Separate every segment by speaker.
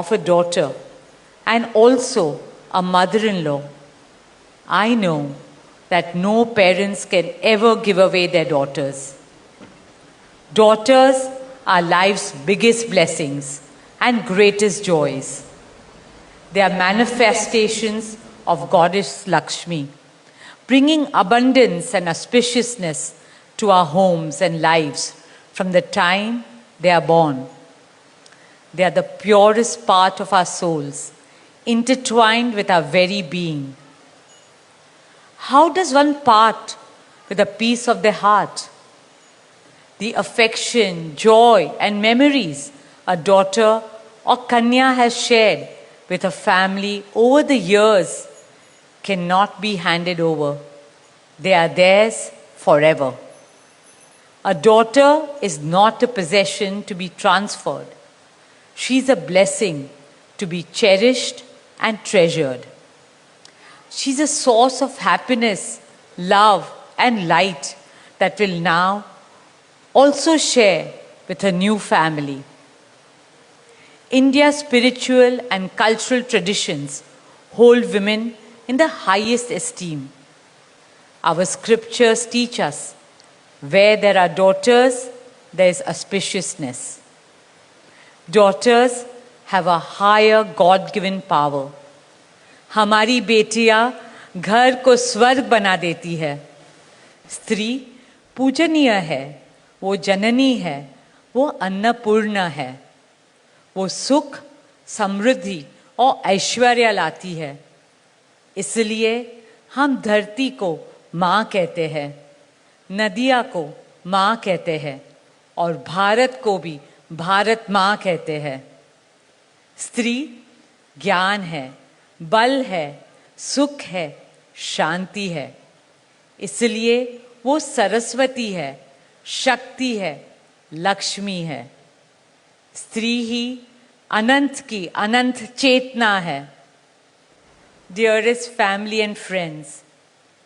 Speaker 1: of a daughter and also a mother-in-law, I know that no parents can ever give away their daughters. Daughters are life's biggest blessings and greatest joys. They are manifestations of Goddess Lakshmi, bringing abundance and auspiciousness to our homes and lives from the time they are born. They are the purest part of our souls, intertwined with our very being. How does one part with a piece of the heart? The affection, joy, and memories a daughter or Kanya has shared with her family over the years cannot be handed over. They are theirs forever. A daughter is not a possession to be transferred. She is a blessing to be cherished and treasured. She's a source of happiness, love, and light that will now also share with her new family. India's spiritual and cultural traditions hold women in the highest esteem. Our scriptures teach us, where there are daughters, there is auspiciousness. Daughters have a higher God-given power. हमारी बेटियां घर को स्वर्ग बना देती है. स्त्री पूजनीय है, वो जननी है, वो अन्नपूर्णा है. वो सुख, समृद्धि और ऐश्वर्य लाती है. इसलिए हम धरती को माँ कहते हैं, नदियाँ को माँ कहते हैं और भारत को भी भारत माँ कहते हैं. स्त्री ज्ञान है, बल है, सुख है, शांति है. इसलिए वो सरस्वती है, शक्ति है, लक्ष्मी है. स्त्री ही अनंत की अनंत चेतना है. Dearest family and friends,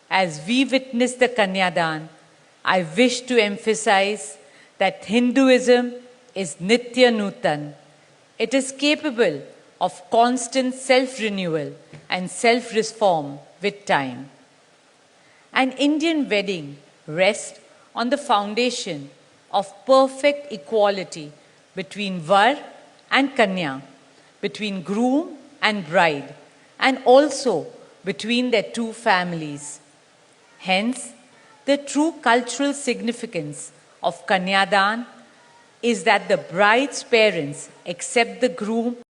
Speaker 1: as we witness the Kanyadan, I wish to emphasize that Hinduism is Nitya Nutan. It is capable of constant self-renewal and self-reform with time. An Indian wedding rests on the foundation of perfect equality between Var and Kanya, between groom and bride, and also between their two families. Hence, the true cultural significance of Kanyadan is that the bride's parents accept the groom